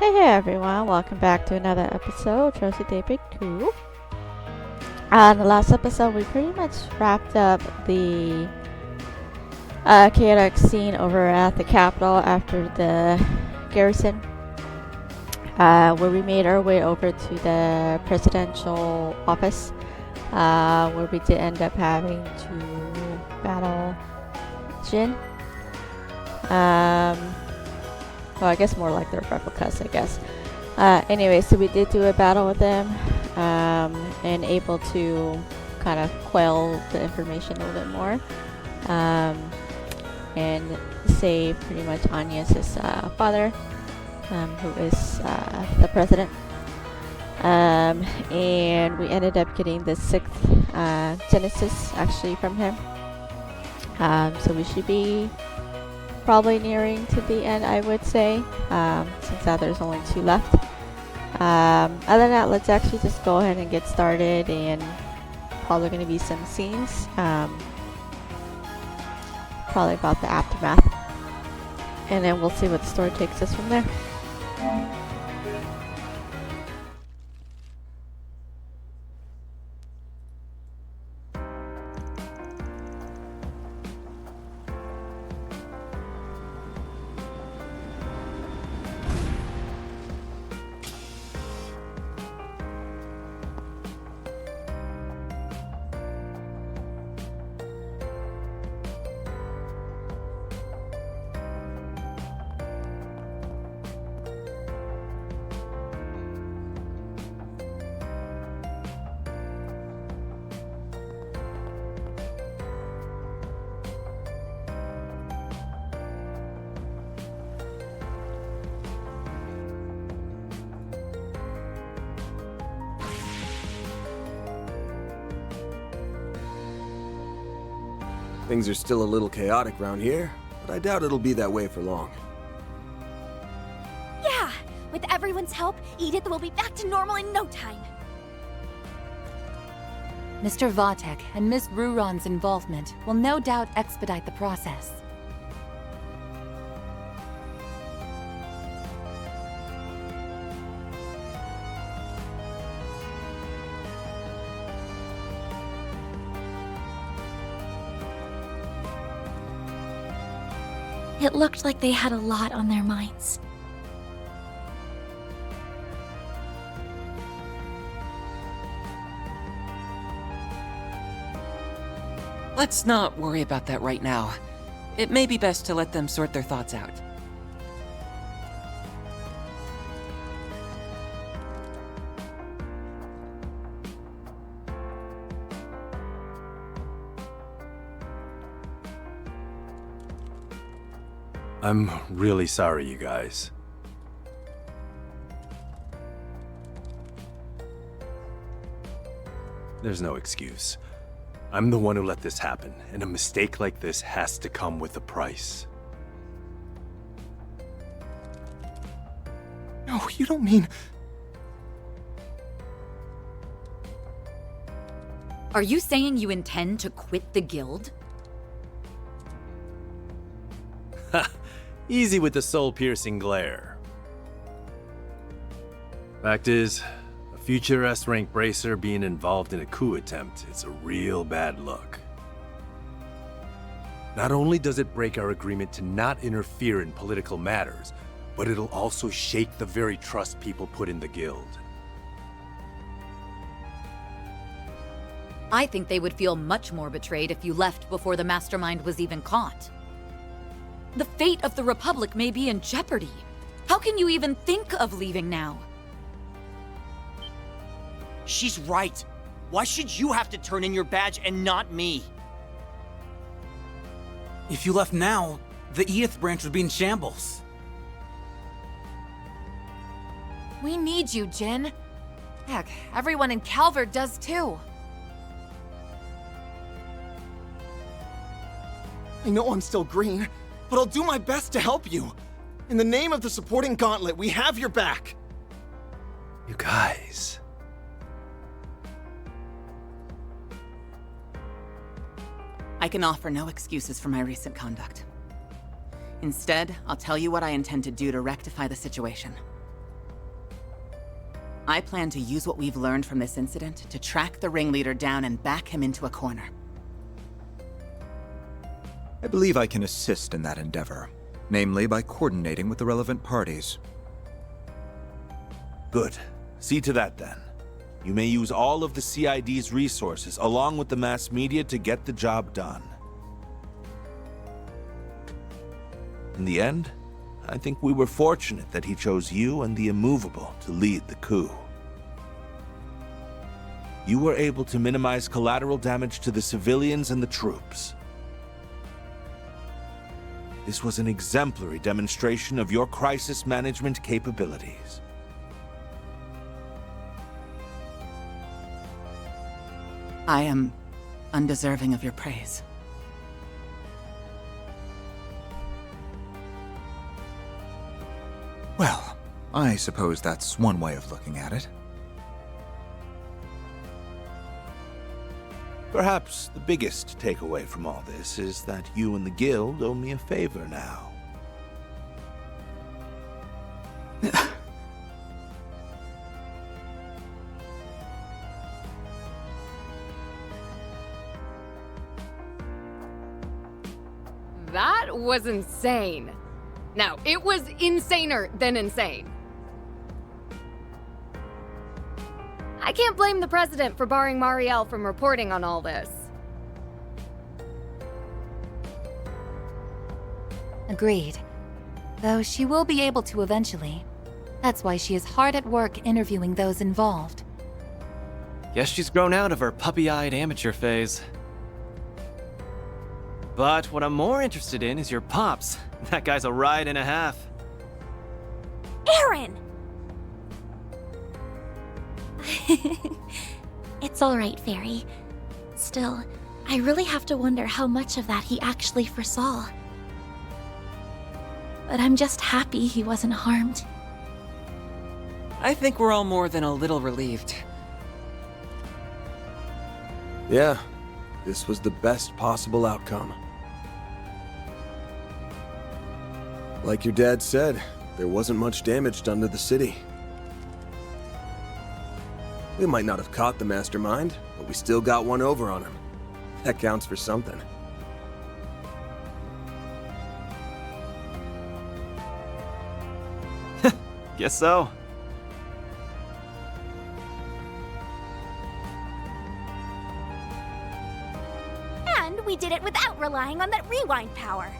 Hey everyone, welcome back to another episode of Daybreak 2. In the last episode, we pretty much wrapped up the chaotic scene over at the Capitol after the garrison, where we made our way over to the presidential office, where we did end up having to battle Jin. Well, I guess more like their replicas, I guess. Anyway, so we did do a battle with them, and able to kind of quell the information a little bit more, and save pretty much Agnes's father, who is the president. And we ended up getting the 6th Genesis actually from him. So we should be probably nearing to the end, I would say, since now there's only 2 left. Other than that, let's actually just go ahead and get started, and probably going to be some scenes, probably about the aftermath, and then we'll see what the story takes us from there. Things are still a little chaotic around here, but I doubt it'll be that way for long. Yeah! With everyone's help, Edith will be back to normal in no time. Mr. Vatek and Miss Ruron's involvement will no doubt expedite the process. It looked like they had a lot on their minds. Let's not worry about that right now. It may be best to let them sort their thoughts out. I'm really sorry, you guys. There's no excuse. I'm the one who let this happen, and a mistake like this has to come with a price. No, you don't mean... Are you saying you intend to quit the guild? Easy with the soul-piercing glare. Fact is, a future S-rank bracer being involved in a coup attempt is a real bad look. Not only does it break our agreement to not interfere in political matters, but it'll also shake the very trust people put in the guild. I think they would feel much more betrayed if you left before the mastermind was even caught. The fate of the Republic may be in jeopardy. How can you even think of leaving now? She's right. Why should you have to turn in your badge and not me? If you left now, the Edith branch would be in shambles. We need you, Jin. Heck, everyone in Calvert does too. I know I'm still green, but I'll do my best to help you. In the name of the supporting gauntlet, we have your back. You guys... I can offer no excuses for my recent conduct. Instead, I'll tell you what I intend to do to rectify the situation. I plan to use what we've learned from this incident to track the ringleader down and back him into a corner. I believe I can assist in that endeavor, namely by coordinating with the relevant parties. Good. See to that then. You may use all of the CID's resources along with the mass media to get the job done. In the end, I think we were fortunate that he chose you and the Immovable to lead the coup. You were able to minimize collateral damage to the civilians and the troops. This was an exemplary demonstration of your crisis management capabilities. I am undeserving of your praise. Well, I suppose that's one way of looking at it. Perhaps the biggest takeaway from all this is that you and the Guild owe me a favor now. That was insane. Now, it was insaner than insane. I can't blame the president for barring Marielle from reporting on all this. Agreed. Though she will be able to eventually. That's why she is hard at work interviewing those involved. Guess she's grown out of her puppy-eyed amateur phase. But what I'm more interested in is your pops. That guy's a ride and a half. Aaron! It's all right, Fairy. Still, I really have to wonder how much of that he actually foresaw. But I'm just happy he wasn't harmed. I think we're all more than a little relieved. Yeah, this was the best possible outcome. Like your dad said, there wasn't much damage done to the city. We might not have caught the mastermind, but we still got one over on him. That counts for something. Guess so. And we did it without relying on that rewind power.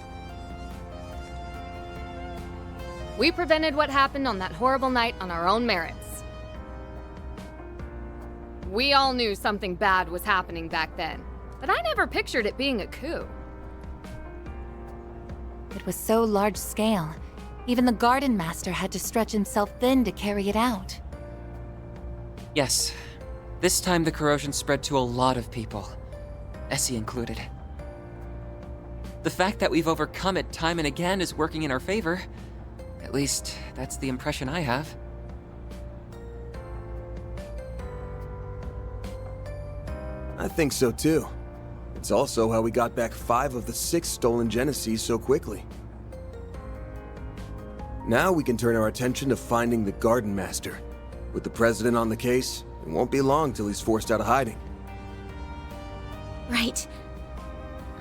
We prevented what happened on that horrible night on our own merits. We all knew something bad was happening back then, but I never pictured it being a coup. It was so large scale. Even the Garden Master had to stretch himself thin to carry it out. Yes. This time the corrosion spread to a lot of people. Essie included. The fact that we've overcome it time and again is working in our favor. At least, that's the impression I have. I think so too. It's also how we got back 5 of the 6 stolen Genesees so quickly. Now we can turn our attention to finding the Garden Master. With the President on the case, it won't be long till he's forced out of hiding. Right.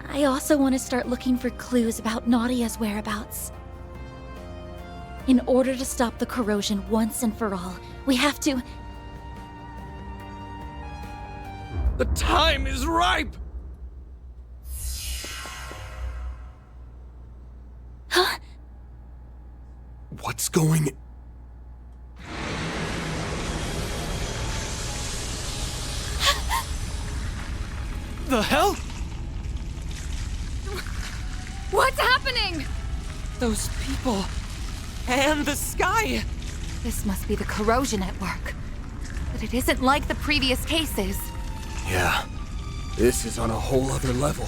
I also want to start looking for clues about Nadia's whereabouts. In order to stop the corrosion once and for all, we have to... The time is ripe! Huh? What's going... The hell? What's happening? Those people... and the sky! This must be the corrosion at work. But it isn't like the previous cases. Yeah, this is on a whole other level.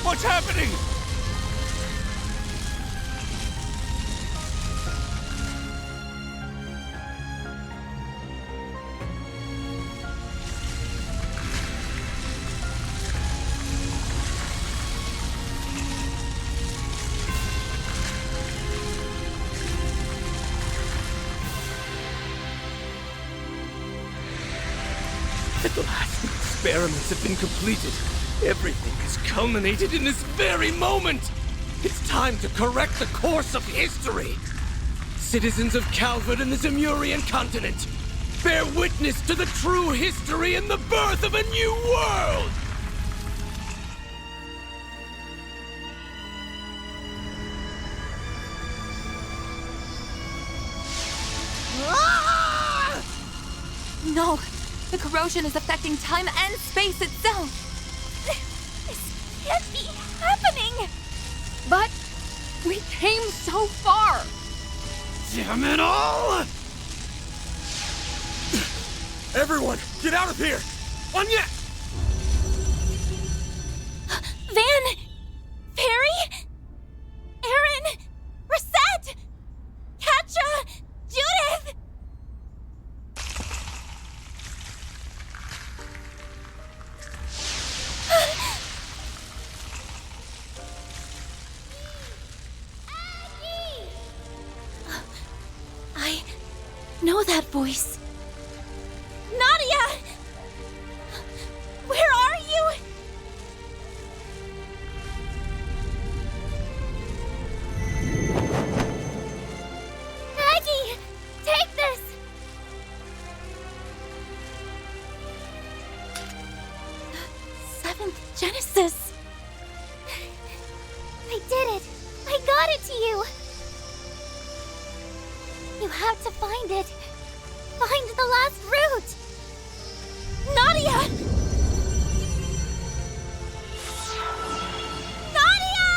What's happening? experiments have been completed. Everything has culminated in this very moment. It's time to correct the course of history. Citizens of Calvert and the Zemurian continent, bear witness to the true history and the birth of a new world! No! The corrosion is affecting time and space itself! This can't be happening! But we came so far! Damn it all! Everyone, get out of here! Anya! Van! Perry! Aaron! Reset! Katja! Judith! I know that voice. Nadia! Where are you? Maggie! Take this! The 7th Genesis! I did it! I got it to you! You have to find it. Find the last route! Nadia! Nadia!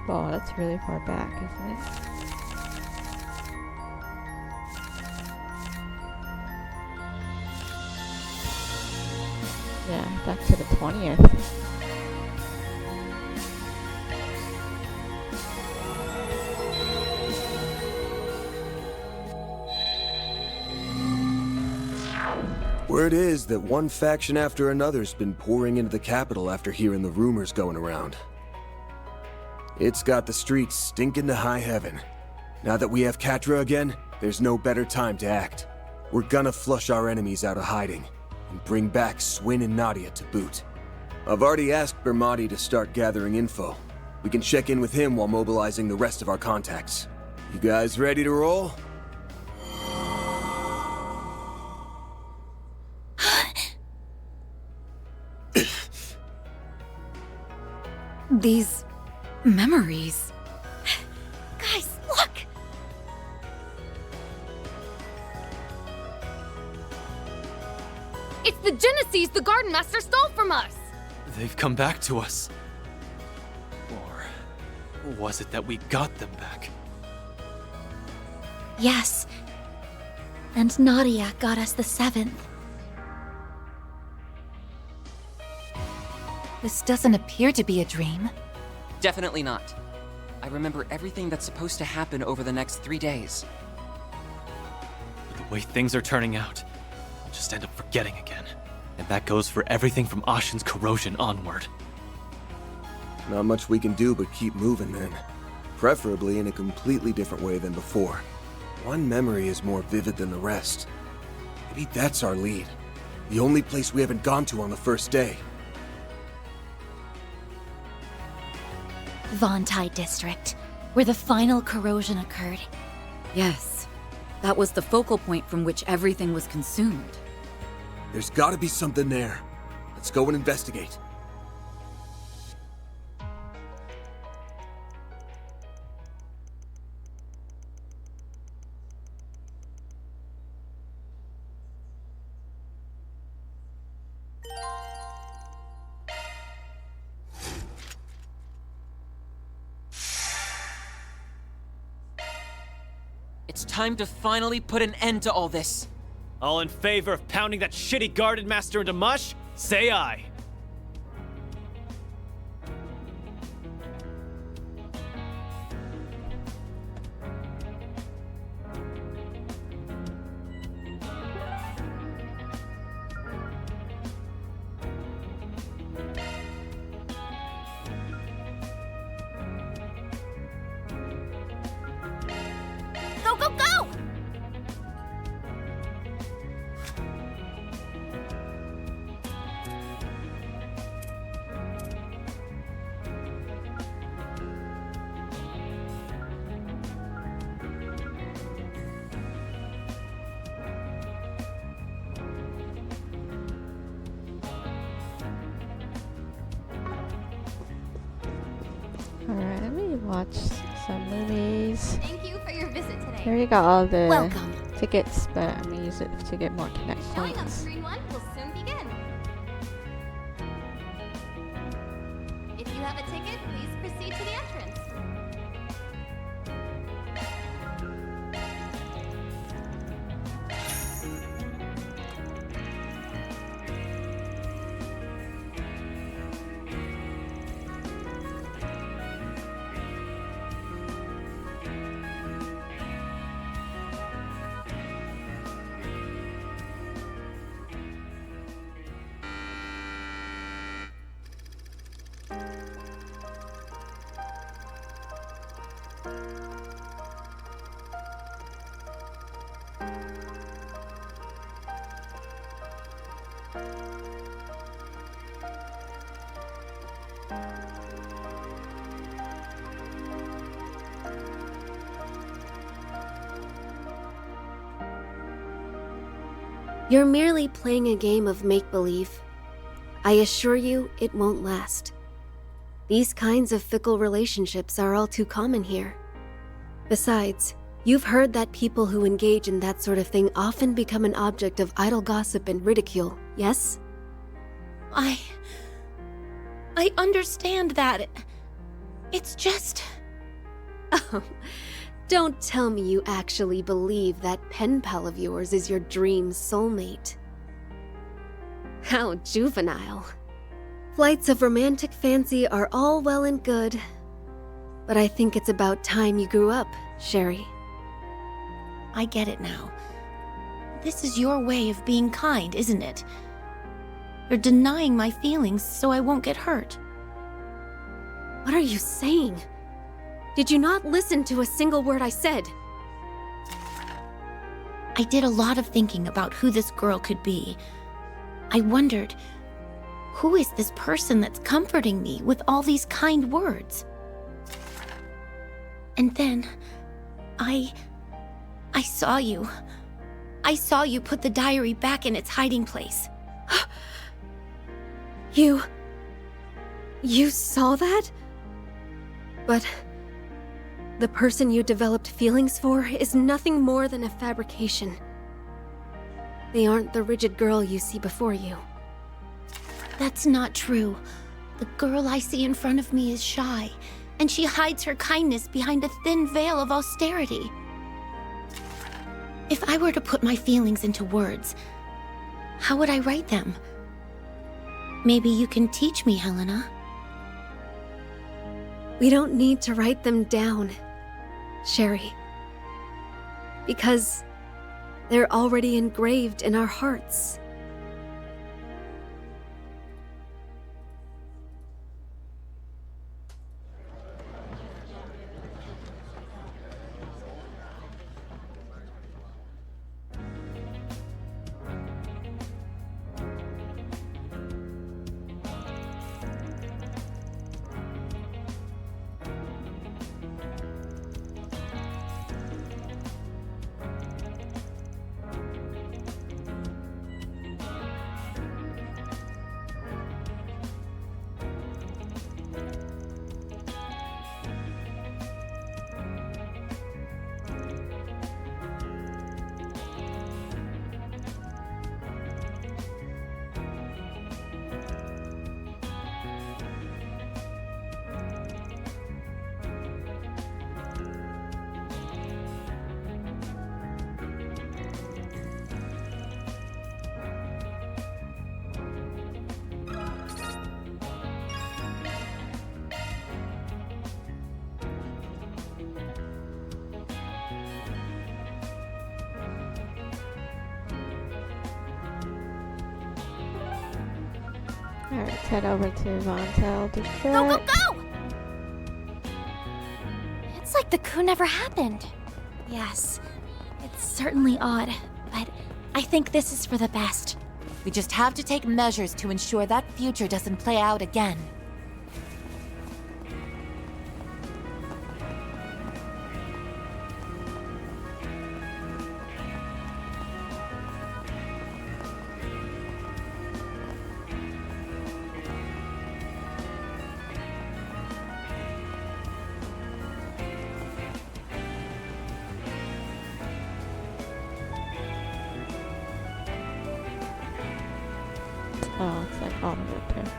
Oh, that's really far back, isn't it? Yeah, back to the 20th. Word is that one faction after another's been pouring into the capital after hearing the rumors going around. It's got the streets stinking to high heaven. Now that we have Katra again, there's no better time to act. We're gonna flush our enemies out of hiding, and bring back Swin and Nadia to boot. I've already asked Bermati to start gathering info. We can check in with him while mobilizing the rest of our contacts. You guys ready to roll? These memories. Guys, look! It's the Genesis the Garden Master stole from us! They've come back to us. Or was it that we got them back? Yes. And Nadia got us the 7th. This doesn't appear to be a dream. Definitely not. I remember everything that's supposed to happen over the next 3 days. But the way things are turning out, I'll just end up forgetting again. And that goes for everything from Ashen's corrosion onward. Not much we can do but keep moving then. Preferably in a completely different way than before. One memory is more vivid than the rest. Maybe that's our lead. The only place we haven't gone to on the first day. Vontai District, where the final corrosion occurred. Yes. That was the focal point from which everything was consumed. There's gotta be something there. Let's go and investigate. It's time to finally put an end to all this. All in favor of pounding that shitty Garden Master into mush? Say aye. go, go! Alright, let me watch some movies. Thank you for your visit today. Here you got all the Welcome. tickets, but I'm gonna use it to get more connect Showing on points. screen 1 will soon begin. If you have a ticket, please proceed to the entrance. You're merely playing a game of make-believe. I assure you, it won't last. These kinds of fickle relationships are all too common here. Besides, you've heard that people who engage in that sort of thing often become an object of idle gossip and ridicule, yes? I understand that. It's just... Oh, don't tell me you actually believe that pen pal of yours is your dream soulmate. How juvenile. Flights of romantic fancy are all well and good, but I think it's about time you grew up, Sherry. I get it now. This is your way of being kind, isn't it? You're denying my feelings so I won't get hurt. What are you saying? Did you not listen to a single word I said? I did a lot of thinking about who this girl could be. I wondered, who is this person that's comforting me with all these kind words? And then, I saw you. I saw you put the diary back in its hiding place. You saw that? But the person you developed feelings for is nothing more than a fabrication. They aren't the rigid girl you see before you. That's not true. The girl I see in front of me is shy, and she hides her kindness behind a thin veil of austerity. If I were to put my feelings into words, how would I write them? Maybe you can teach me, Helena. We don't need to write them down, Sherry. Because they're already engraved in our hearts. Alright, let's head over to Vontel Detroit. Go, go, go! It's like the coup never happened. Yes, it's certainly odd, but I think this is for the best. We just have to take measures to ensure that future doesn't play out again. Oh, it's like all of it too.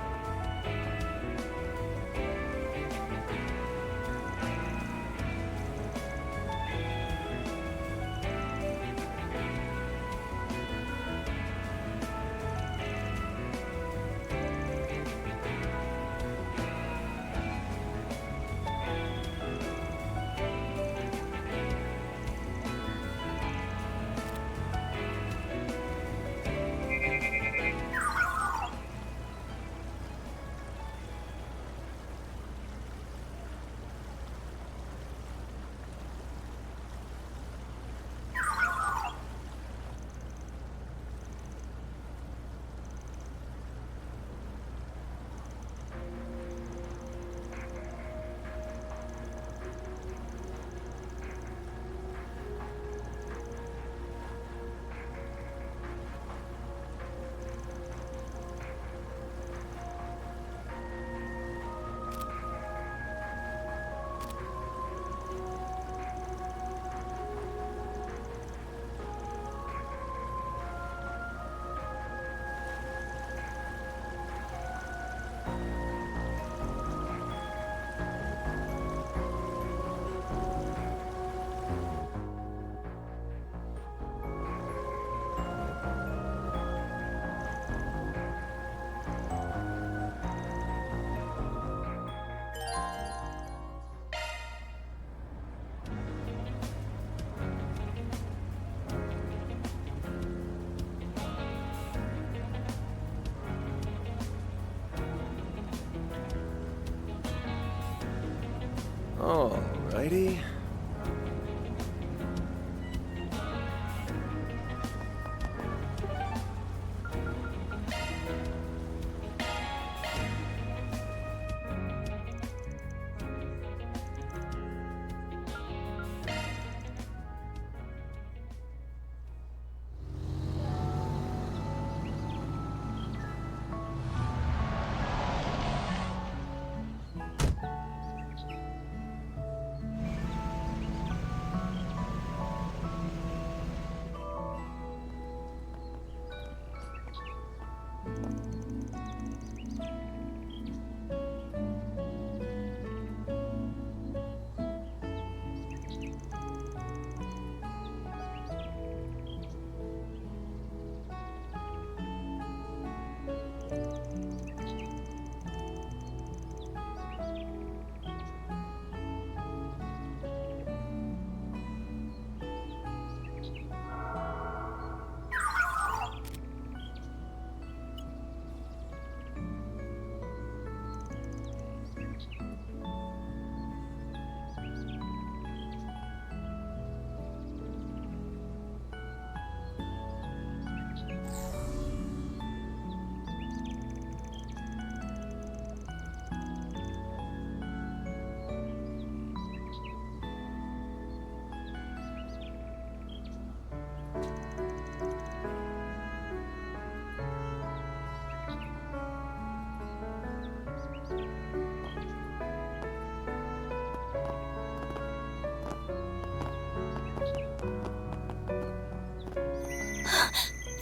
Alrighty.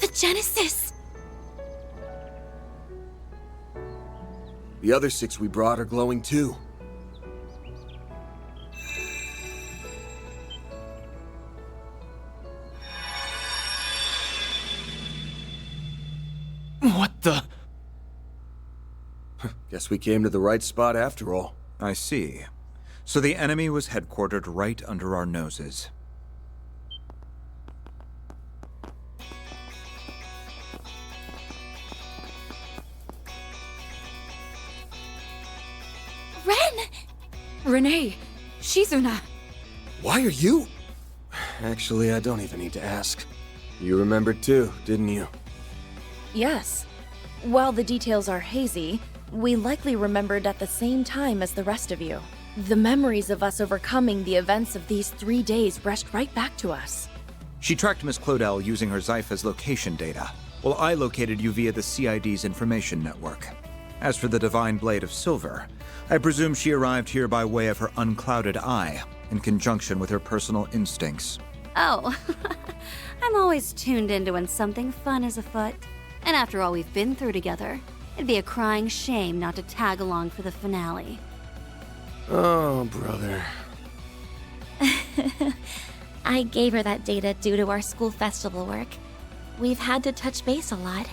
The Genesis! The other 6 we brought are glowing too. What the? Guess we came to the right spot after all. I see. So the enemy was headquartered right under our noses. Ren! Renee! Shizuna! Why are you... Actually, I don't even need to ask. You remembered too, didn't you? Yes. While the details are hazy, we likely remembered at the same time as the rest of you. The memories of us overcoming the events of these 3 days rushed right back to us. She tracked Miss Clodell using her Zypha's location data, while I located you via the CID's information network. As for the Divine Blade of Silver, I presume she arrived here by way of her unclouded eye, in conjunction with her personal instincts. Oh, I'm always tuned into when something fun is afoot. And after all we've been through together, it'd be a crying shame not to tag along for the finale. Oh, brother. I gave her that data due to our school festival work. We've had to touch base a lot.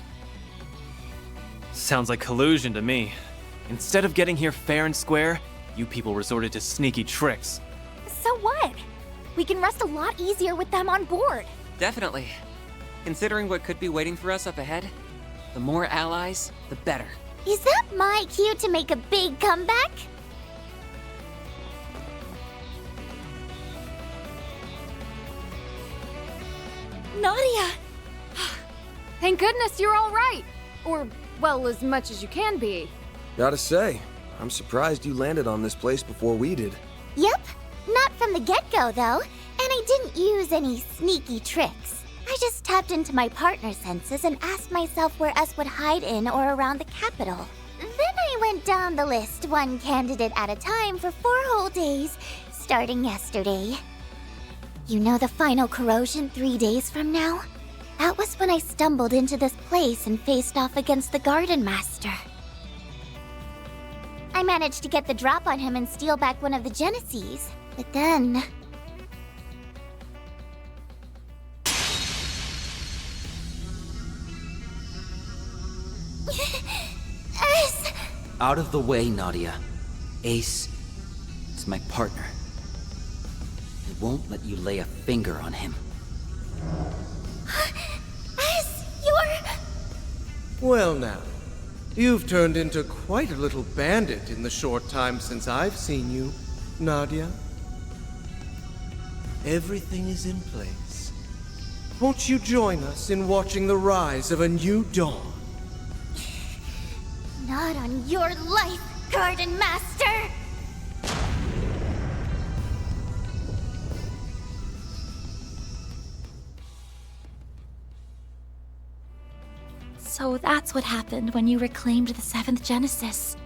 Sounds like collusion to me. Instead of getting here fair and square, you people resorted to sneaky tricks. So what? We can rest a lot easier with them on board. Definitely. Considering what could be waiting for us up ahead, the more allies, the better. Is that my cue to make a big comeback? Nadia! Thank goodness you're all right. Or, well, as much as you can be. Gotta say, I'm surprised you landed on this place before we did. Yep, not from the get-go though, and I didn't use any sneaky tricks. I just tapped into my partner senses and asked myself where us would hide in or around the capital. Then I went down the list, one candidate at a time for 4 whole days, starting yesterday. You know the final corrosion 3 days from now? That was when I stumbled into this place and faced off against the Garden Master. I managed to get the drop on him and steal back one of the Genesees, but then... Ace! Out of the way, Nadia. Ace is my partner. I won't let you lay a finger on him. Ace, you're... Well now, you've turned into quite a little bandit in the short time since I've seen you, Nadia. Everything is in place. Won't you join us in watching the rise of a new dawn? Not on your life, Garden Master! So that's what happened when you reclaimed the 7th Genesis.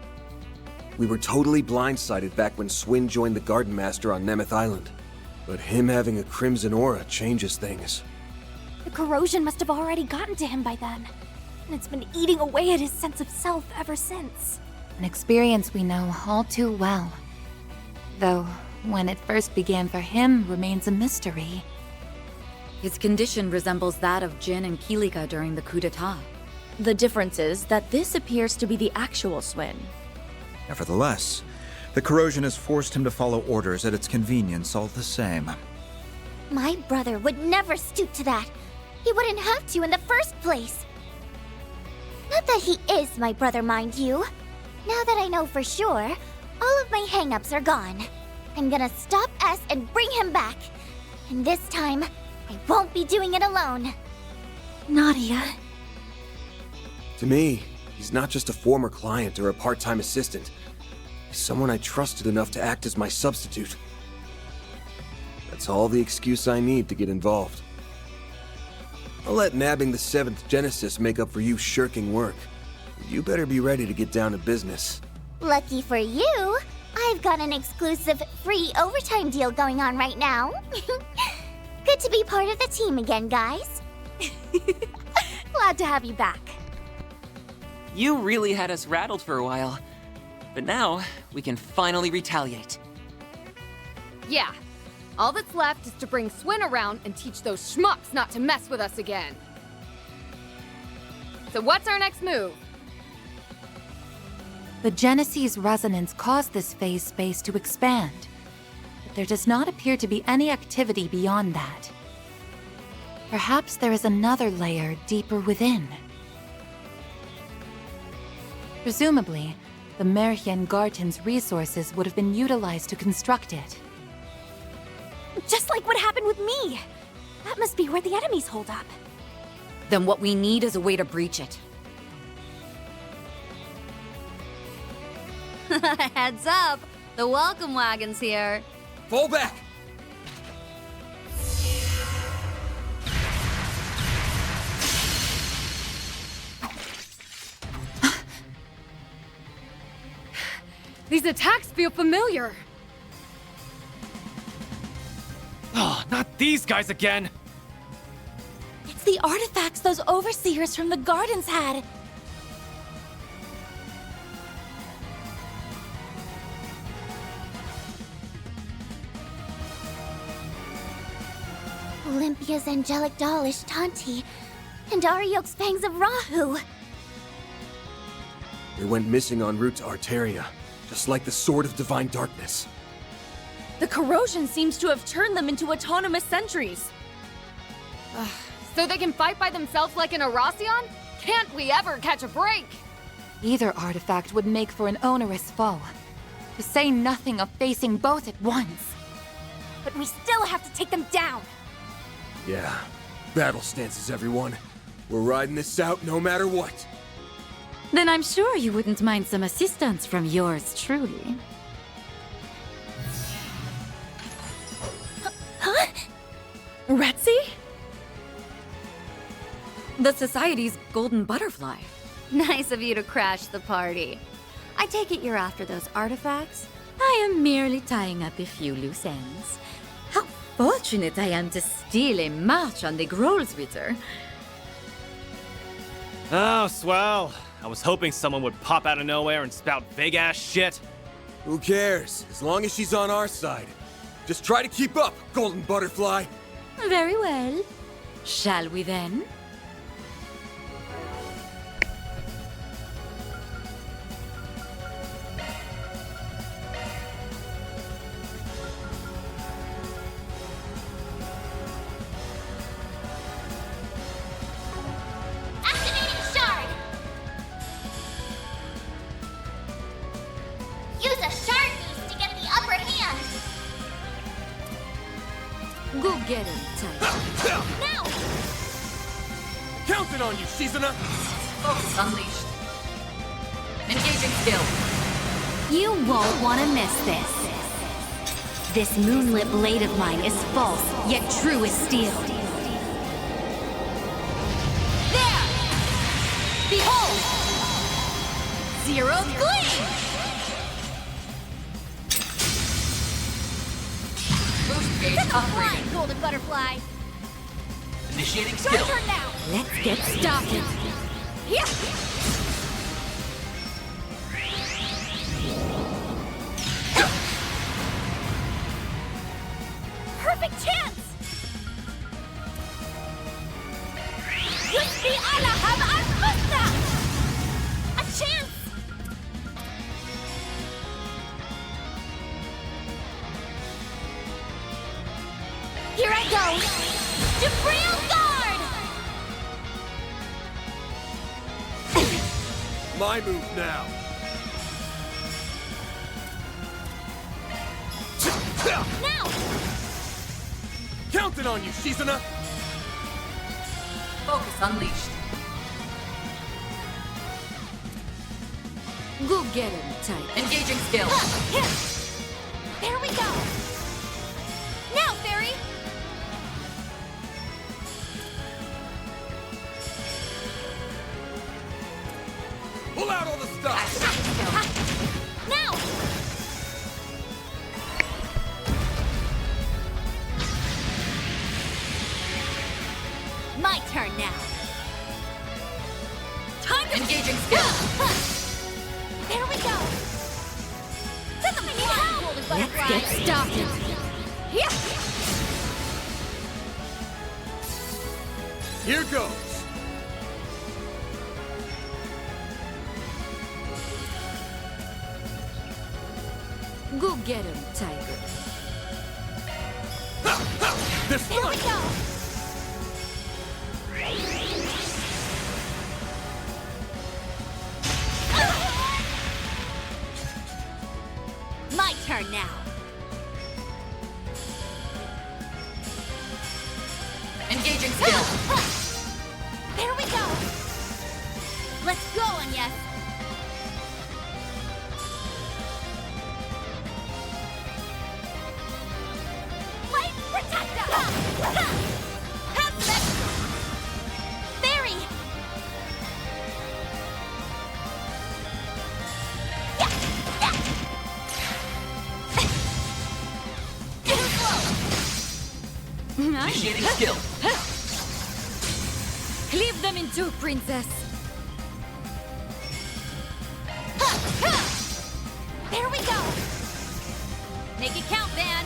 We were totally blindsided back when Swin joined the Garden Master on Nemeth Island. But him having a crimson aura changes things. The corrosion must have already gotten to him by then. And it's been eating away at his sense of self ever since. An experience we know all too well. Though, when it first began for him remains a mystery. His condition resembles that of Jin and Kilika during the coup d'etat. The difference is that this appears to be the actual Swin. Nevertheless, the corrosion has forced him to follow orders at its convenience all the same. My brother would never stoop to that. He wouldn't have to in the first place. Not that he is my brother, mind you. Now that I know for sure, all of my hang-ups are gone. I'm gonna stop S and bring him back. And this time, I won't be doing it alone. Nadia. To me, he's not just a former client or a part-time assistant. He's someone I trusted enough to act as my substitute. That's all the excuse I need to get involved. I'll let nabbing the 7th Genesis make up for you shirking work. You better be ready to get down to business. Lucky for you, I've got an exclusive free overtime deal going on right now. Good to be part of the team again, guys. Glad to have you back. You really had us rattled for a while. But now, we can finally retaliate. Yeah. All that's left is to bring Swin around and teach those schmucks not to mess with us again. So what's our next move? The Genesee's resonance caused this phase space to expand. But there does not appear to be any activity beyond that. Perhaps there is another layer deeper within. Presumably, the Merhien Garten's resources would have been utilized to construct it. Just like what happened with me. That must be where the enemies hold up. Then what we need is a way to breach it. Heads up! The welcome wagon's here. Fall back! These attacks feel familiar. Oh, not these guys again! It's the artifacts those overseers from the gardens had. Olympia's angelic doll Ishtanti, and Ariok's fangs of Rahu. They went missing en route to Arteria, just like the Sword of Divine Darkness. The corrosion seems to have turned them into autonomous sentries. So they can fight by themselves like an Erasion? Can't we ever catch a break? Either artifact would make for an onerous foe. To say nothing of facing both at once. But we still have to take them down. Yeah. Battle stances, everyone. We're riding this out no matter what. Then I'm sure you wouldn't mind some assistance from yours truly. Huh? Retzi? The Society's golden butterfly. Nice of you to crash the party. I take it you're after those artifacts? I am merely tying up a few loose ends. How fortunate I am to steal a march on the Grolsritter. Oh, swell. I was hoping someone would pop out of nowhere and spout big-ass shit. Who cares? As long as she's on our side. Just try to keep up, Golden Butterfly. Very well. Shall we then? Activating shard! Use a shard boost to get the upper hand! Go get him, Tiger. Now! Counting on you, Shizuna! Focus unleashed. Engaging skill. You won't want to miss this. This moonlit blade of mine is false, yet true as steel. There! Behold! Zero Gleam! Boost gauge To the upgrade. line, Golden Butterfly! Initiating Your skill. turn now! Let's get started. Here! Perfect chance! Yusbi Alahab al-Musta! A chance! Here I go! Jabril Guard! My move now. Now! Counting on you, Shizuna! Focus unleashed. Go get him, Tiger. Engaging skill. Here! There we go! Now, Fairy! Pull out all the stuff! Now! My turn now! Time to Engaging skill. There we go! To the line, Golden Butterfly! Let's get started. Here! Here goes. Go get him, Tiger. This There we go! My turn now! Engaging skill. There we go! Let's go, Agnes! Light Protector! Have Spectrum! Fairy! Initiating skill. Cleave them in two, princess. There we go! Make it count, Van.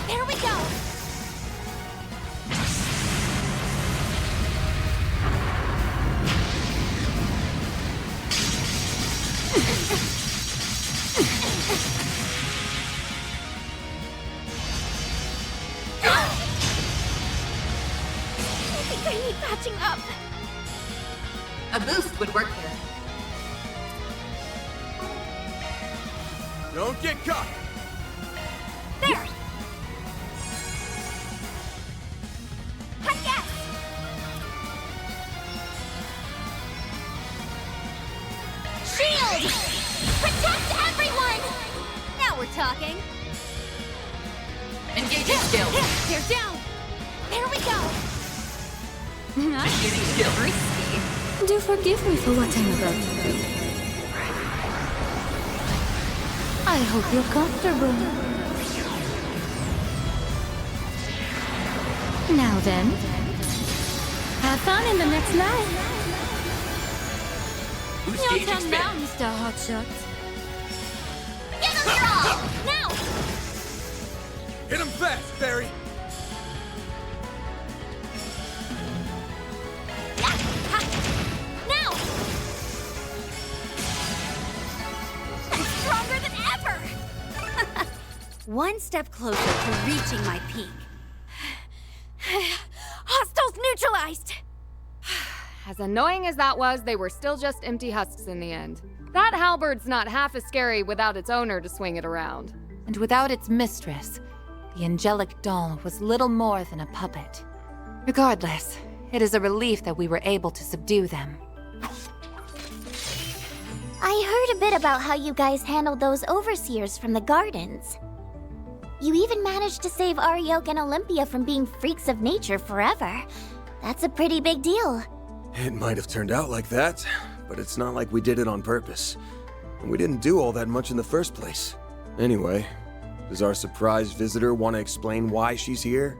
There we go! I think I need patching up. A boost would work here. Don't get caught! There! Yes! Shield! Protect everyone! Now we're talking. Engaging skill. They're down! There we go! Initiating skill. Risky. Do forgive me for what I'm about to do. I hope you're comfortable. Now then, have fun in the next life. Your turn now, Mr. Hotshot. Get him, girl! Now! Hit him fast, Barry! Now! I'm stronger than ever! One step closer to reaching my peak. Hostiles neutralized! As annoying as that was, they were still just empty husks in the end. That halberd's not half as scary without its owner to swing it around. And without its mistress, the angelic doll was little more than a puppet. Regardless, it is a relief that we were able to subdue them. I heard a bit about how you guys handled those overseers from the gardens. You even managed to save Ariok and Olympia from being freaks of nature forever. That's a pretty big deal. It might have turned out like that, but it's not like we did it on purpose. And we didn't do all that much in the first place. Anyway, does our surprise visitor want to explain why she's here?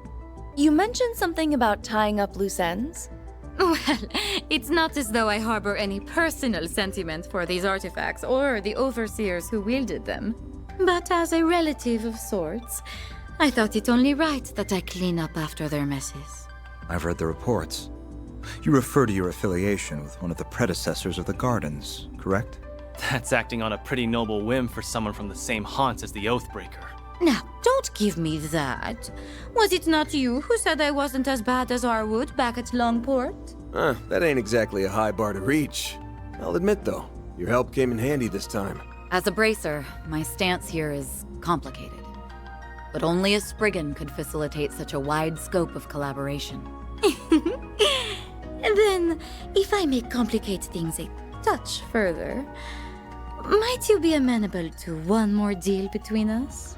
You mentioned something about tying up loose ends? Well, it's not as though I harbor any personal sentiment for these artifacts or the overseers who wielded them. But as a relative of sorts, I thought it only right that I clean up after their messes. I've read the reports. You refer to your affiliation with one of the predecessors of the Gardens, correct? That's acting on a pretty noble whim for someone from the same haunts as the Oathbreaker. Now, don't give me that. Was it not you who said I wasn't as bad as Arwood back at Longport? That ain't exactly a high bar to reach. I'll admit, though, your help came in handy this time. As a bracer, my stance here is complicated. But only a Spriggan could facilitate such a wide scope of collaboration. And then, if I may complicate things a touch further, might you be amenable to one more deal between us?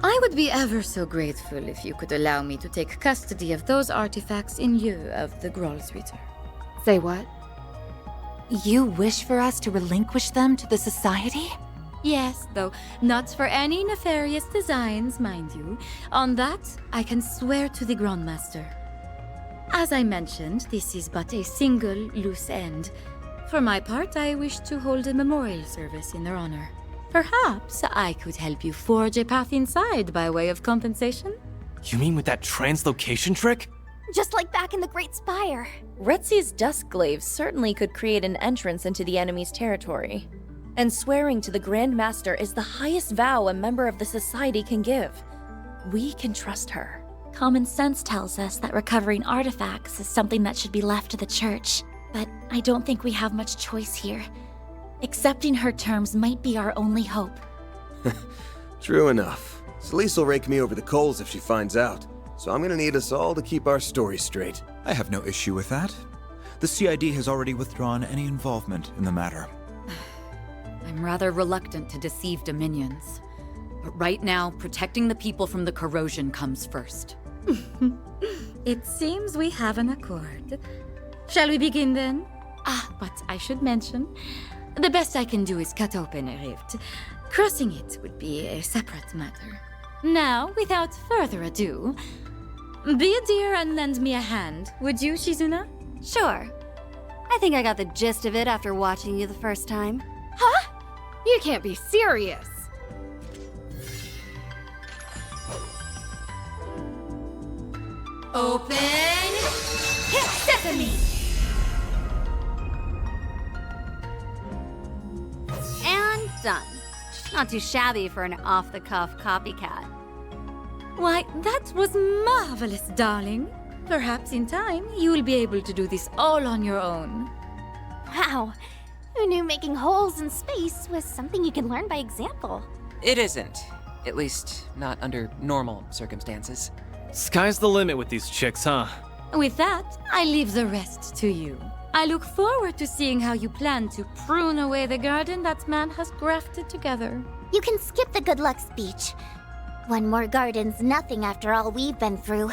I would be ever so grateful if you could allow me to take custody of those artifacts in lieu of the Groll's return. Say what? You wish for us to relinquish them to the Society? Yes, though not for any nefarious designs, mind you. On that, I can swear to the Grandmaster. As I mentioned, this is but a single loose end. For my part, I wish to hold a memorial service in their honor. Perhaps I could help you forge a path inside by way of compensation? You mean with that translocation trick? Just like back in the Great Spire. Retzi's Duskglaive certainly could create an entrance into the enemy's territory. And swearing to the Grand Master is the highest vow a member of the Society can give. We can trust her. Common sense tells us that recovering artifacts is something that should be left to the Church. But I don't think we have much choice here. Accepting her terms might be our only hope. True enough. Celeste will rake me over the coals if she finds out, so I'm gonna need us all to keep our story straight. I have no issue with that. The CID has already withdrawn any involvement in the matter. I'm rather reluctant to deceive Dominions. But right now, protecting the people from the corrosion comes first. It seems we have an accord. Shall we begin then? But I should mention, the best I can do is cut open a rift. Crossing it would be a separate matter. Now, without further ado, be a dear and lend me a hand, would you, Shizuna? Sure. I think I got the gist of it after watching you the first time. Huh? You can't be serious. Open sesame! And done. Not too shabby for an off-the-cuff copycat. Why, that was marvelous, darling. Perhaps in time, you will be able to do this all on your own. Wow. Who knew making holes in space was something you can learn by example? It isn't. At least, not under normal circumstances. Sky's the limit with these chicks, huh? With that, I leave the rest to you. I look forward to seeing how you plan to prune away the garden that man has grafted together. You can skip the good luck speech. One more garden's nothing after all we've been through.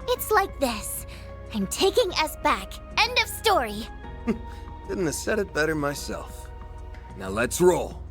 It's like this. I'm taking us back. End of story. Couldn't have said it better myself. Now let's roll.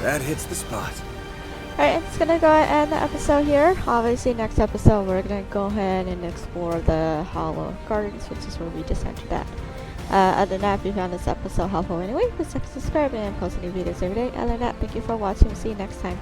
That hits the spot. Alright, it's gonna go ahead and end the episode here. Obviously, next episode we're gonna go ahead and explore the Hollow Gardens, which is where we just entered at. Other than that, if you found this episode helpful anyway, please like, subscribe, and post new videos every day. Other than that, thank you for watching. See you next time.